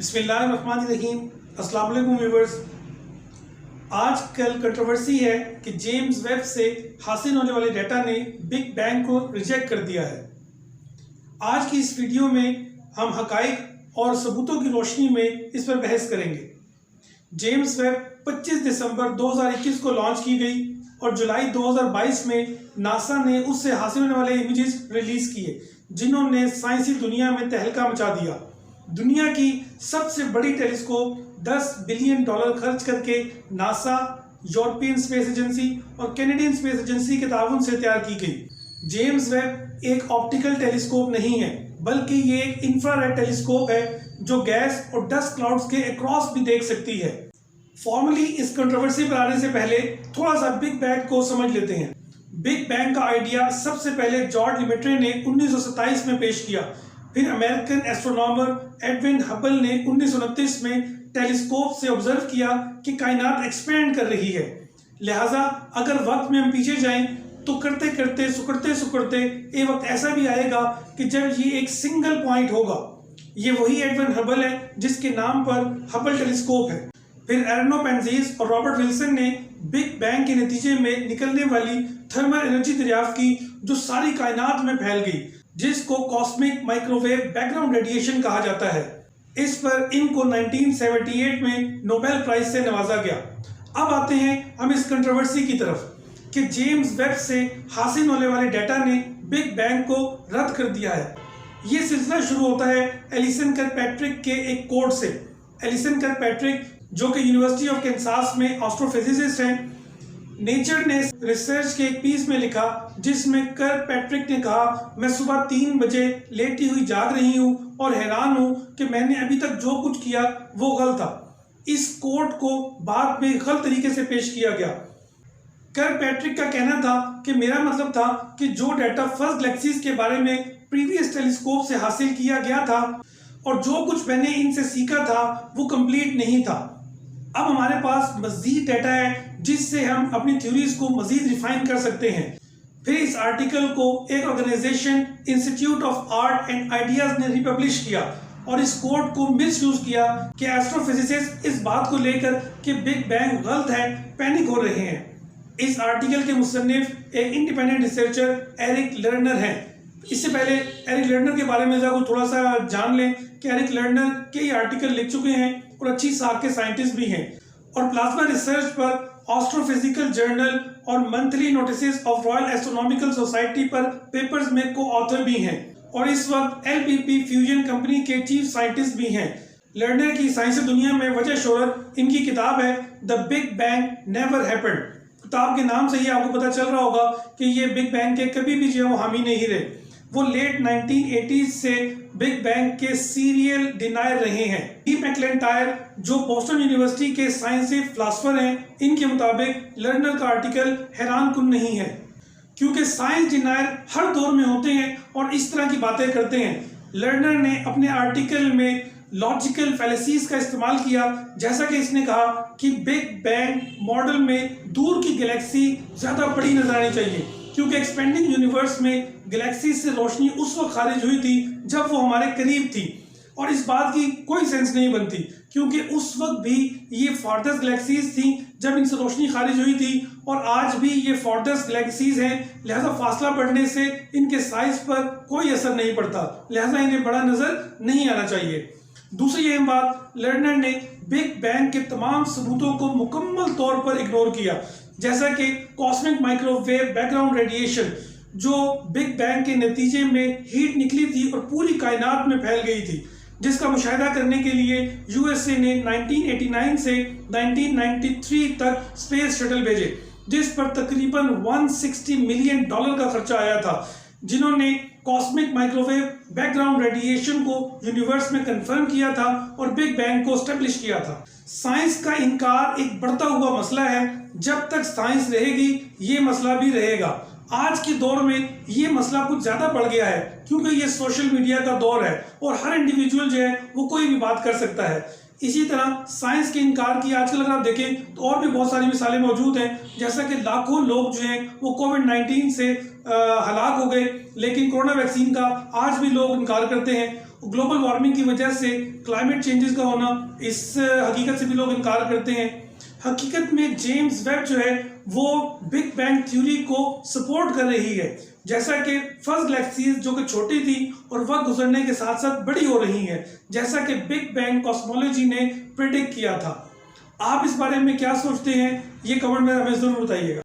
बिस्मिल्लाहिर्रहमानिर्रहीम। अस्सलाम वालेकुम व्यूअर्स। आज कल कंट्रोवर्सी है कि जेम्स वेब से हासिल होने वाले डेटा ने बिग बैंग को रिजेक्ट कर दिया है। आज की इस वीडियो में हम हकाइक और सबूतों की रोशनी में इस पर बहस करेंगे। जेम्स वेब 25 दिसंबर 2021 को लॉन्च की गई और जुलाई 2022 में नासा ने उससे हासिल होने वाले इमेजेस रिलीज किए जिन्होंने साइंसी दुनिया में तहलका मचा दिया। दुनिया की सबसे बड़ी टेलीस्कोप $10 बिलियन खर्च करके नासा, यूरोपियन स्पेस एजेंसी और कैनेडियन स्पेस एजेंसी के ताउन से तैयार की गई। जेम्स वेब एक ऑप्टिकल टेलीस्कोप नहीं है बल्कि ये एक इंफ्रारेड टेलीस्कोप है जो गैस और डस्ट क्लाउड्स के अक्रॉस भी देख सकती है। फॉर्मली इस कंट्रोवर्सी पर आने से पहले थोड़ा सा बिग बैंग को समझ लेते हैं। बिग बैंग का आइडिया सबसे पहले जॉर्ज लेमेट्रे ने 1927 में पेश किया। फिर अमेरिकन एस्ट्रोनॉमर एडविन हबल ने 1929 में टेलीस्कोप से ऑब्जर्व किया कि कायनात एक्सपेंड कर रही है। लिहाजा अगर वक्त में हम पीछे जाएं तो करते करते सुकड़ते एक वक्त ऐसा भी आएगा कि जब ये एक सिंगल पॉइंट होगा। ये वही एडविन हबल है जिसके नाम पर हबल टेलीस्कोप है। फिर एरनो पेंजिस और रॉबर्ट विल्सन ने बिग बैंग के नतीजे में निकलने वाली थर्मल एनर्जी दरियाफ्त की जो सारी कायनात में फैल गई, जिसको कॉस्मिक माइक्रोवेव बैकग्राउंड रेडिएशन कहा जाता है। इस पर इनको 1978 में नोबेल प्राइज से नवाजा गया। अब आते हैं हम इस कंट्रोवर्सी की तरफ कि जेम्स वेब से हासिल होने वाले डेटा ने बिग बैंग को रद्द कर दिया है। ये सिलसिला शुरू होता है एलिसन किर्कपैट्रिक के एक कोड से। एलिसन किर्कपैट्रिक जो कि यूनिवर्सिटी ऑफ कैंसास में एस्ट्रोफिजिसिस्ट हैं, नेचर ने रिसर्च के एक पीस में लिखा जिसमें किर्कपैट्रिक ने कहा, मैं सुबह 3 बजे लेटी हुई जाग रही हूँ और हैरान हूँ कि मैंने अभी तक जो कुछ किया वो गलत था। इस कोड को बाद में गलत तरीके से पेश किया गया। किर्कपैट्रिक का कहना था कि मेरा मतलब था कि जो डाटा फर्स्ट गैलेक्सीज के बारे में प्रीवियस टेलीस्कोप से हासिल किया गया था और जो कुछ मैंने इनसे सीखा था वो कंप्लीट नहीं था। अब हमारे पास मजीद डाटा है जिससे हम अपनी थ्योरीज को मजीद रिफाइन कर सकते हैं। फिर इस आर्टिकल को एक organisation institute of art and ideas ने रिपब्लिश किया और इस कोड को मिसयूज किया कि एस्ट्रोफिजिसिस्ट इस बात को लेकर कि बिग बैंग गलत है पैनिक हो रहे हैं। इस आर्टिकल के मुसन्निफ एक इंडिपेंडेंट रिसर्चर एरिक लर्नर हैं। इससे पहले एरिक लर्नर के बारे में थोड़ा सा जान लें कि एरिक लर्नर कई आर्टिकल लिख चुके हैं और अच्छी साख के साइंटिस्ट भी हैं और प्लाज्मा रिसर्च पर एस्ट्रोफिजिकल जर्नल और monthly notices of royal astronomical society पर पेपर्स में को ऑथर भी हैं और इस वक्त LPP फ्यूजन कंपनी के चीफ साइंटिस्ट भी हैं। लर्नर की साइंस दुनिया में वजह शोहरत इनकी किताब है the big bang never happened. किताब के नाम से ही आपको पता चल रहा होगा कि ये बिग बैंग के कभी भी जो है वो हामी नहीं रहे। वो लेट 1980s से बिग बैंग के सीरियल डिनायर रहे हैं। ई मैकलेंटायर जो बोस्टन यूनिवर्सिटी के साइंसी फिलासफर हैं, इनके मुताबिक लर्नर का आर्टिकल हैरान कुन नहीं है क्योंकि साइंस डिनायर हर दौर में होते हैं और इस तरह की बातें करते हैं। लर्नर ने अपने आर्टिकल में लॉजिकल फैलेसीज का इस्तेमाल किया, जैसा कि इसने कहा कि बिग बैंग मॉडल में दूर की गैलेक्सी ज्यादा बड़ी नजर आनी चाहिए क्योंकि एक्सपेंडिंग यूनिवर्स में गैलेक्सी से रोशनी उस वक्त खारिज हुई थी जब वो हमारे करीब थी और इस बात की कोई सेंस नहीं बनती क्योंकि उस वक्त भी ये फारदेस्ट गैलेक्सीज थी जब इनसे रोशनी खारिज हुई थी और आज भी ये फारदेस्ट गैलेक्सीज हैं। लिहाजा फासला बढ़ने से इनके साइज पर कोई असर नहीं पड़ता, लिहाजा इन्हें बड़ा नजर नहीं आना चाहिए। दूसरी अहम बात, लर्नर ने बिग बैंग के तमाम सबूतों को मुकम्मल तौर पर इग्नोर किया, जैसा कि कॉस्मिक माइक्रोवेव बैकग्राउंड रेडिएशन जो बिग बैंग के नतीजे में हीट निकली थी और पूरी कायनात में फैल गई थी, जिसका मुशाहिदा करने के लिए USA ने 1989 से 1993 तक स्पेस शटल भेजे जिस पर तकरीबन $160 मिलियन का खर्चा आया था, जिन्होंने कॉस्मिक माइक्रोवेव बैकग्राउंड रेडिएशन को यूनिवर्स में कंफर्म किया था और बिग बैंग को एस्टेब्लिश किया था। साइंस का इनकार एक बढ़ता हुआ मसला है, जब तक साइंस रहेगी ये मसला भी रहेगा। आज के दौर में ये मसला कुछ ज्यादा बढ़ गया है क्योंकि ये सोशल मीडिया का दौर है और हर इंडिविजुअल जो है वो कोई भी बात कर सकता है। इसी तरह साइंस के इनकार की आजकल अगर आप देखें तो और भी बहुत सारी मिसालें मौजूद हैं, जैसा कि लाखों लोग जो हैं वो कोविड-19 से हलाक हो गए, लेकिन कोरोना वैक्सीन का आज भी लोग इनकार करते हैं ग्लोबल वार्मिंग की वजह से क्लाइमेट चेंजेस का होना, इस हकीकत से भी लोग इनकार करते हैं। हकीकत में जेम्स वेब जो है वो बिग बैंग थ्योरी को सपोर्ट कर रही है, जैसा कि फर्स्ट गैलेक्सीज जो कि छोटी थी और वक्त गुजरने के साथ साथ बड़ी हो रही हैं, जैसा कि बिग बैंग कॉस्मोलॉजी ने प्रिडिक्ट किया था। आप इस बारे में क्या सोचते हैं, ये कमेंट में हमें ज़रूर बताइएगा।